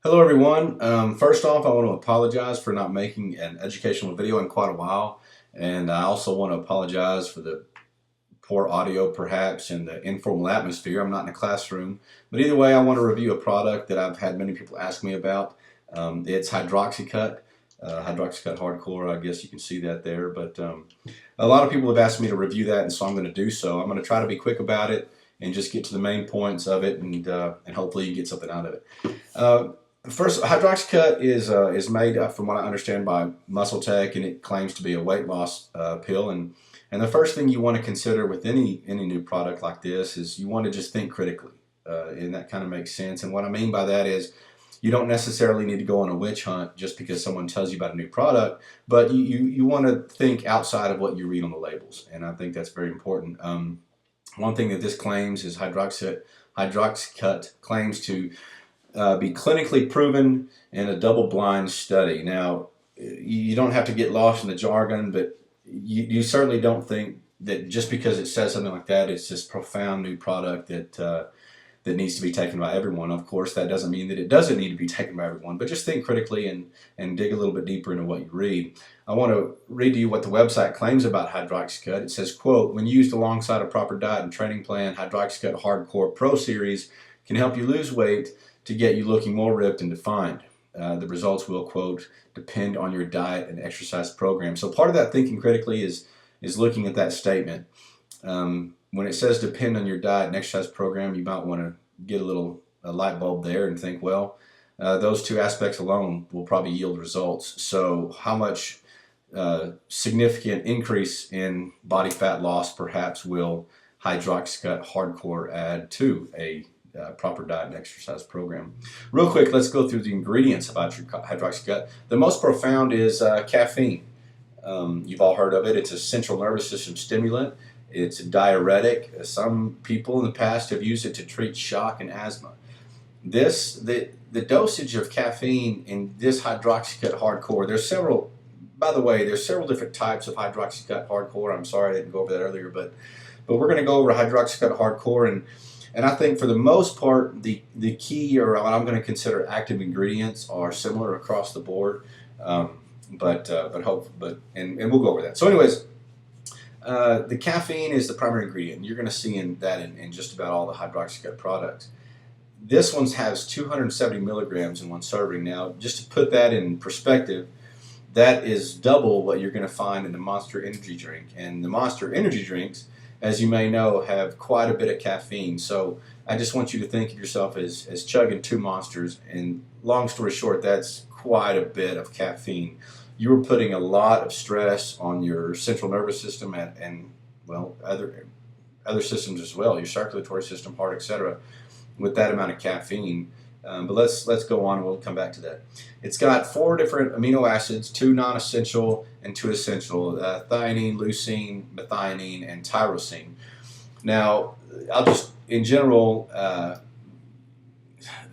Hello everyone. First off, I want to apologize for not making an educational video in quite a while. And I also want to apologize for the poor audio perhaps and the informal atmosphere. I'm not in a classroom. But either way, I want to review a product that I've had many people ask me about. It's Hydroxycut. Hydroxycut Hardcore, I guess you can see that there. But a lot of people have asked me to review that, and so I'm going to do so. I'm going to try to be quick about it and just get to the main points of it, and hopefully you get something out of it. Uh, First, Hydroxycut is made, from what I understand, by Muscle Tech, and it claims to be a weight loss pill. And the first thing you want to consider with any new product like this is you want to just think critically, and that kind of makes sense. And what I mean by that is you don't necessarily need to go on a witch hunt just because someone tells you about a new product, but you want to think outside of what you read on the labels, and I think that's very important. One thing that this claims is Hydroxycut claims to be clinically proven in a double-blind study. Now, you don't have to get lost in the jargon, but you certainly don't think that just because it says something like that, it's this profound new product that needs to be taken by everyone. Of course, that doesn't mean that it doesn't need to be taken by everyone, but just think critically and dig a little bit deeper into what you read. I want to read to you what the website claims about Hydroxycut. It says, quote, "When used alongside a proper diet and training plan, Hydroxycut Hardcore Pro Series can help you lose weight to get you looking more ripped and defined. The results will, quote, depend on your diet and exercise program." So part of that thinking critically is looking at that statement. When it says depend on your diet and exercise program, you might want to get a light bulb there and think, well, those two aspects alone will probably yield results. So how much significant increase in body fat loss perhaps will Hydroxycut Hardcore add to a proper diet and exercise program? Real quick, let's go through the ingredients of Hydroxycut. The most profound is caffeine. You've all heard of it. It's a central nervous system stimulant. It's a diuretic. Some people in the past have used it to treat shock and asthma. The dosage of caffeine in this Hydroxycut Hardcore, by the way, there's several different types of Hydroxycut Hardcore. I'm sorry I didn't go over that earlier, but we're going to go over Hydroxycut Hardcore, and I think for the most part, the key, or what I'm going to consider active ingredients, are similar across the board. And we'll go over that. So, anyways, the caffeine is the primary ingredient. You're going to see that in just about all the Hydroxycut products. This one has 270 milligrams in one serving. Now, just to put that in perspective, that is double what you're going to find in the Monster Energy drink. And the Monster Energy drinks, as you may know, have quite a bit of caffeine. So I just want you to think of yourself as chugging two Monsters. And long story short, that's quite a bit of caffeine. You're putting a lot of stress on your central nervous system and well, other systems as well, your circulatory system, heart, etc., with that amount of caffeine. But let's go on, and we'll come back to that. It's got 4 different amino acids, 2 non-essential and 2 essential: thionine, leucine, methionine, and tyrosine. Now, in general,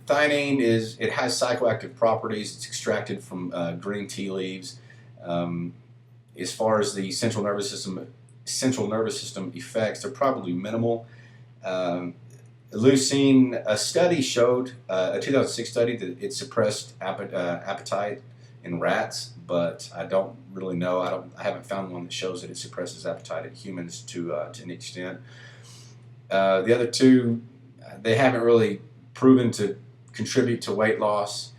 thionine it has psychoactive properties. It's extracted from green tea leaves. As far as the central nervous system effects, they're probably minimal. Leucine, a 2006 study, that it suppressed appetite in rats, but I don't really know. I haven't found one that shows that it suppresses appetite in humans to an extent. The other two, they haven't really proven to contribute to weight loss.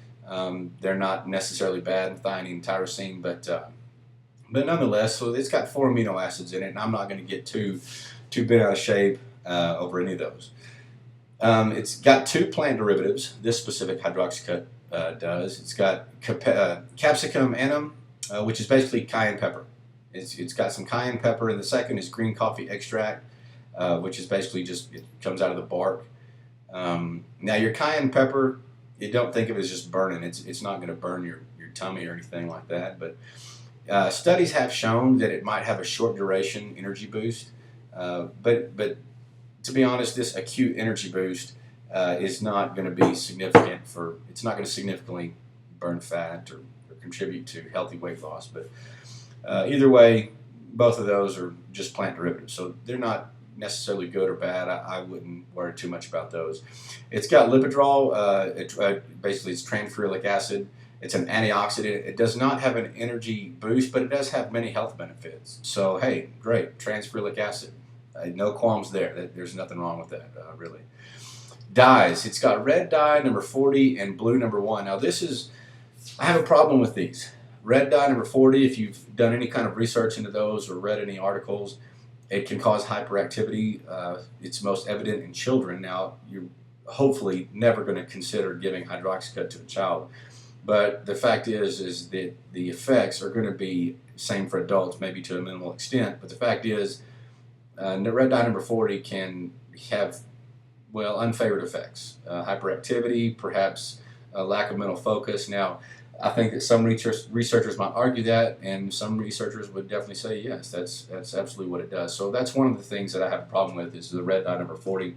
They're not necessarily bad, thionine and tyrosine, but nonetheless, so it's got 4 amino acids in it, and I'm not going to get too bent out of shape over any of those. It's got 2 plant derivatives. This specific Hydroxycut does. It's got Capsicum Annuum, which is basically cayenne pepper. It's got some cayenne pepper, and the second is green coffee extract, which is basically it comes out of the bark. Now, your cayenne pepper, you don't think of it as just burning. It's not going to burn your tummy or anything like that. But studies have shown that it might have a short duration energy boost. But to be honest, this acute energy boost is not going to be significant it's not going to significantly burn fat or contribute to healthy weight loss. But either way, both of those are just plant derivatives, so they're not necessarily good or bad. I wouldn't worry too much about those. It's got lipidrol. Basically, it's transferric acid. It's an antioxidant. It does not have an energy boost, but it does have many health benefits. So, hey, great, transferric acid. No qualms there. There's nothing wrong with that, really. Dyes. It's got red dye number 40 and blue number 1. Now, I have a problem with these. Red dye number 40, if you've done any kind of research into those or read any articles, it can cause hyperactivity. It's most evident in children. Now, you're hopefully never going to consider giving Hydroxycut to a child. But the fact is that the effects are going to be same for adults, maybe to a minimal extent. But the fact is, the red dye number 40 can have, well, unfavored effects. Hyperactivity, perhaps a lack of mental focus. Now, I think that some researchers might argue that, and some researchers would definitely say, yes, that's absolutely what it does. So that's one of the things that I have a problem with is the red dye number 40.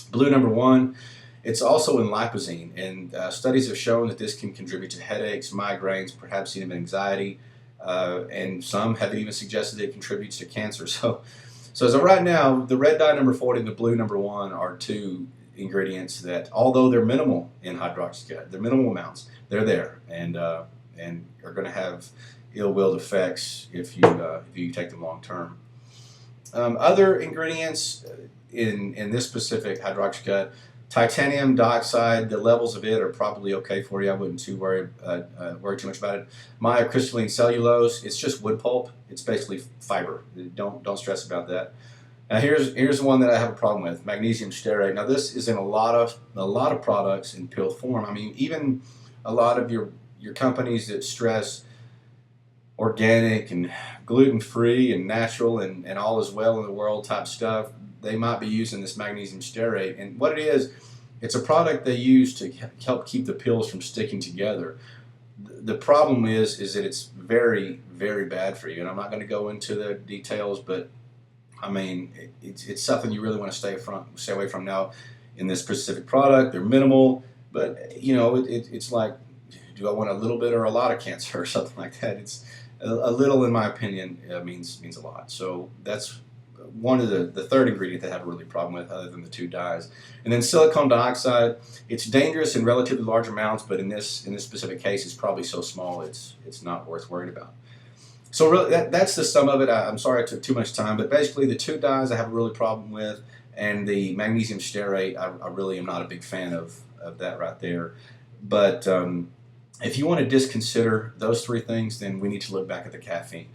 Blue number 1, it's also in lipozene, and studies have shown that this can contribute to headaches, migraines, perhaps even anxiety, and some have even suggested it contributes to cancer. So as of right now, the red dye number 40 and the blue number 1 are two ingredients that, although they're minimal in Hydroxycut, they're minimal amounts, they're there, and are going to have ill-willed effects if you take them long term. Other ingredients in this specific Hydroxycut, titanium dioxide, the levels of it are probably okay for you. I wouldn't worry too much about it. Myocrystalline cellulose, it's just wood pulp. It's basically fiber. Don't stress about that. Now here's one that I have a problem with: magnesium stearate. Now this is in a lot of products in pill form. I mean, even a lot of your companies that stress organic and gluten-free and natural and all is well in the world type stuff, they might be using this magnesium stearate. And what it is, it's a product they use to help keep the pills from sticking together. The problem is that it's very, very bad for you. And I'm not going to go into the details, but I mean, it's something you really want to stay away from. Now, in this specific product, they're minimal, but it's like, do I want a little bit or a lot of cancer or something like that? It's a little, in my opinion, means a lot. So that's one of the third ingredient that I have a really problem with, other than the two dyes. And then silicone dioxide, it's dangerous in relatively large amounts, but in this specific case, it's probably so small it's not worth worrying about. So really, that's the sum of it. I'm sorry I took too much time, but basically the two dyes I have a really problem with, and the magnesium stearate, I really am not a big fan of that right there. But if you want to disconsider those three things, then we need to look back at the caffeine.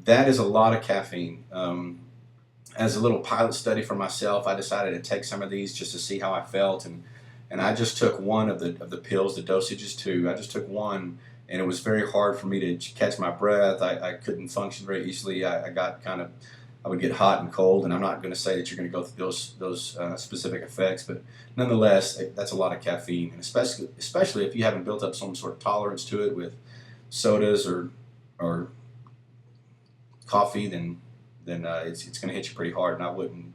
That is a lot of caffeine. As a little pilot study for myself, I decided to take some of these just to see how I felt, and I just took one of the pills. The dosage is 2. I just took one, and it was very hard for me to catch my breath. I couldn't function very easily. I would get hot and cold, and I'm not going to say that you're going to go through those specific effects, but nonetheless, that's a lot of caffeine, and especially if you haven't built up some sort of tolerance to it with sodas or coffee, then it's going to hit you pretty hard, and I wouldn't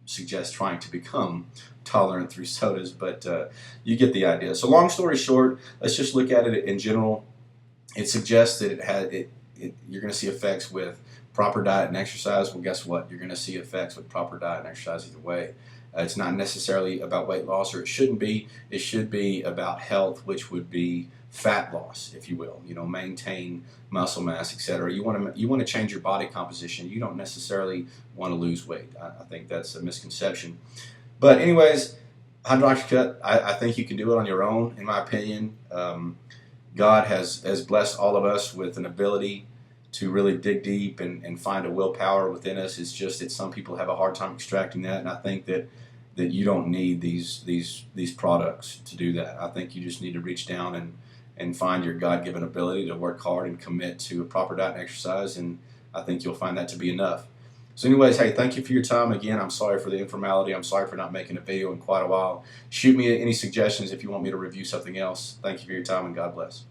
suggest trying to become tolerant through sodas, but you get the idea. So long story short, let's just look at it in general. It suggests that you're going to see effects with proper diet and exercise. Well, guess what? You're going to see effects with proper diet and exercise either way. It's not necessarily about weight loss, or it shouldn't be. It should be about health, which would be fat loss, if you will. Maintain muscle mass, etc. You want to change your body composition. You don't necessarily want to lose weight. I think that's a misconception. But anyways, Hydroxycut, I think you can do it on your own, in my opinion. God has blessed all of us with an ability to really dig deep and find a willpower within us. It's just that some people have a hard time extracting that, and I think that you don't need these products to do that. I think you just need to reach down and find your God-given ability to work hard and commit to a proper diet and exercise, and I think you'll find that to be enough. So anyways, hey, thank you for your time. Again, I'm sorry for the informality. I'm sorry for not making a video in quite a while. Shoot me any suggestions if you want me to review something else. Thank you for your time, and God bless.